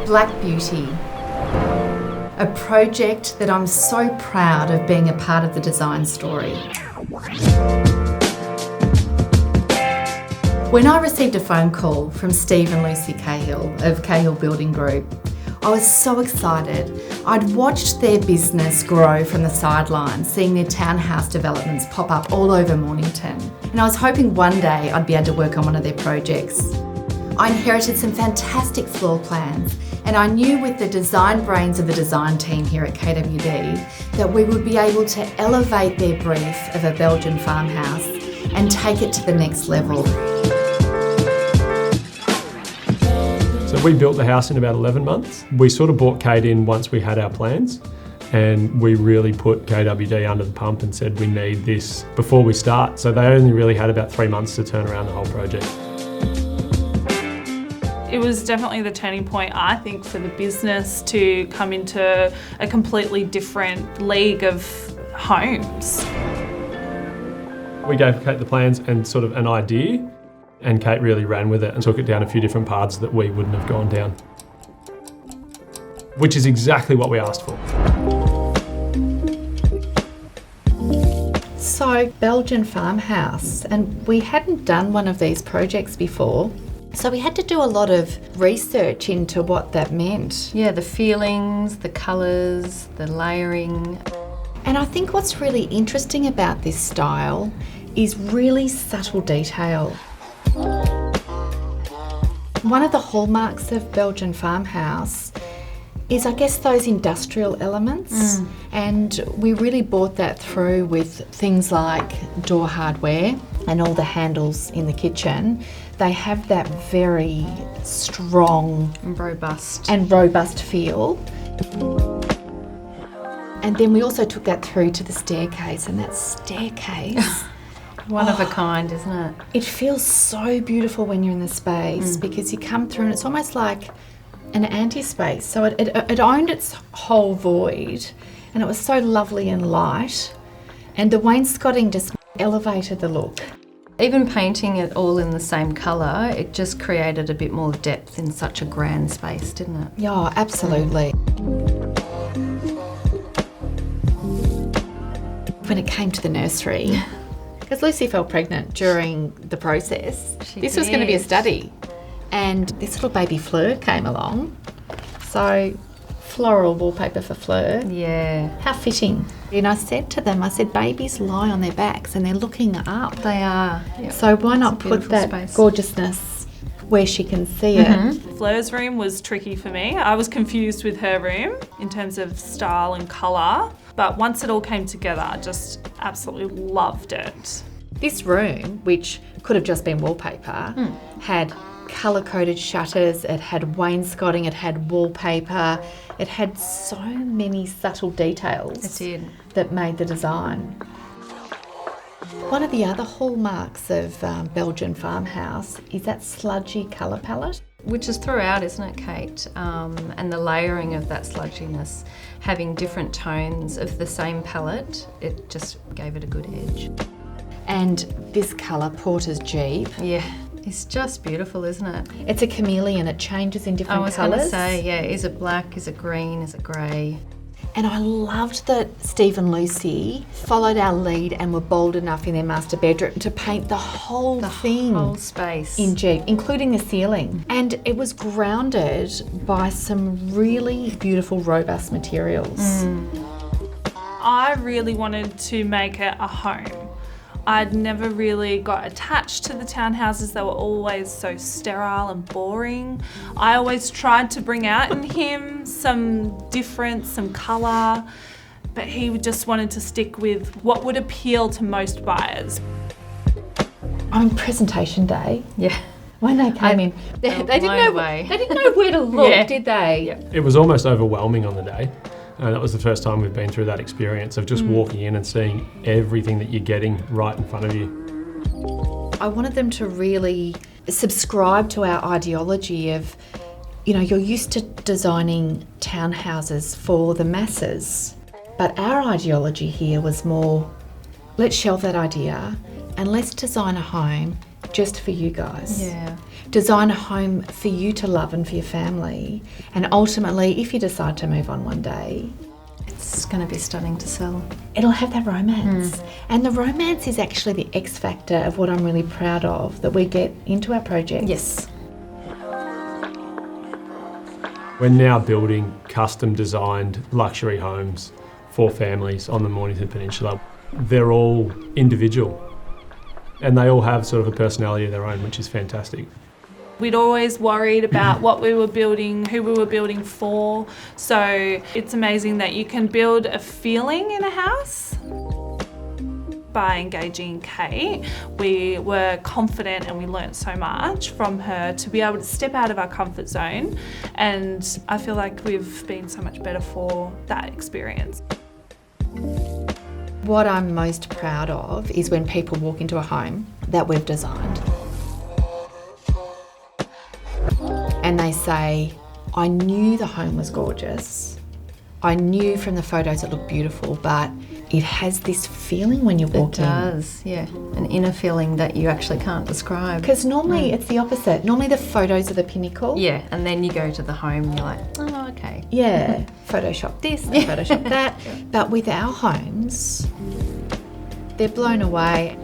Black Beauty, a project that I'm so proud of being a part of the design story. When I received a phone call from Steve and Lucy Cahill of Cahill Building Group, I was so excited. I'd watched their business grow from the sidelines, seeing their townhouse developments pop up all over Mornington. And I was hoping one day I'd be able to work on one of their projects. I inherited some fantastic floor plans, and I knew with the design brains of the design team here at KWD that we would be able to elevate their brief of a Belgian farmhouse and take it to the next level. So we built the house in about 11 months. We sort of brought Kate in once we had our plans, and we really put KWD under the pump and said we need this before we start. So they only really had about 3 months to turn around the whole project. It was definitely the turning point, I think, for the business to come into a completely different league of homes. We gave Kate the plans and sort of an idea, and Kate really ran with it and took it down a few different paths that we wouldn't have gone down, which is exactly what we asked for. So, Belgian farmhouse, and we hadn't done one of these projects before. So we had to do a lot of research into what that meant. Yeah, the feelings, the colours, the layering. And I think what's really interesting about this style is really subtle detail. One of the hallmarks of Belgian farmhouse is, I guess, those industrial elements. And we really brought that through with things like door hardware and all the handles in the kitchen. They have that very strong And robust feel. And then we also took that through to the staircase, and that staircase, One of a kind, isn't it? it feels so beautiful when you're in the space because you come through and it's almost like an anti-space. So it owned its whole void, and it was so lovely and light, and the wainscoting just elevated the look. Even painting it all in the same colour, it just created a bit more depth in such a grand space, didn't it? Yeah, absolutely. When it came to the nursery, because Lucy fell pregnant during the process, this was going to be a study. And this little baby Fleur came along. So, floral wallpaper for Fleur. Yeah. How fitting. And I said to them, babies lie on their backs and they're looking up. They are. Yep. So why not put beautiful that space. Gorgeousness where she can see it? Fleur's room was tricky for me. I was confused with her room in terms of style and colour, but once it all came together, I just absolutely loved it. This room, which could have just been wallpaper, had colour-coded shutters, it had wainscoting, it had wallpaper, it had so many subtle details It did. that made the design. One of the other hallmarks of Belgian farmhouse is that sludgy colour palette. Which is throughout, isn't it, Kate? And the layering of that sludginess, having different tones of the same palette, it just gave it a good edge. And this colour, Porter's Jeep, Yeah, it's just beautiful, isn't it? it's a chameleon, it changes in I different was going to colours. say, yeah, is it black, is it green, is it grey? And I loved that Steve and Lucy followed our lead and were bold enough in their master bedroom to paint the whole thing Whole space. in Jeep, including the ceiling. And it was grounded by some really beautiful, robust materials. I really wanted to make it a home. I'd never really got attached to the townhouses. They were always so sterile and boring. I always tried to bring out in him some difference, some colour, but he just wanted to stick with what would appeal to most buyers. On presentation day, Yeah. when they came in, they didn't know where to look, Yeah. did they? It was almost overwhelming on the day. And that was the first time we've been through that experience of just walking in and seeing everything that you're getting right in front of you. I wanted them to really subscribe to our ideology of, you're used to designing townhouses for the masses, but our ideology here was more, let's shelve that idea and let's design a home just for you guys. Yeah. Design a home for you to love and for your family. And ultimately, if you decide to move on one day, It's going to be stunning to sell. it'll have that romance. And the romance is actually the X factor of what I'm really proud of that we get into our project. Yes. We're now building custom designed luxury homes for families on the Mornington Peninsula. They're all individual and they all have sort of a personality of their own, which is fantastic. We'd always worried about what we were building, who we were building for. So it's amazing that you can build a feeling in a house. By engaging Kate, we were confident and we learnt so much from her to be able to step out of our comfort zone, and I feel like we've been so much better for that experience. What I'm most proud of is when people walk into a home that we've designed and they say, I knew the home was gorgeous. I knew from the photos it looked beautiful, but it has this feeling when you walk It does, yeah. An inner feeling that you actually can't describe. Because normally it's the opposite. Normally the photos are the pinnacle. Yeah, and then you go to the home and you're like, oh, okay. Yeah, Photoshop this, Photoshop that. But with our homes, they're blown away.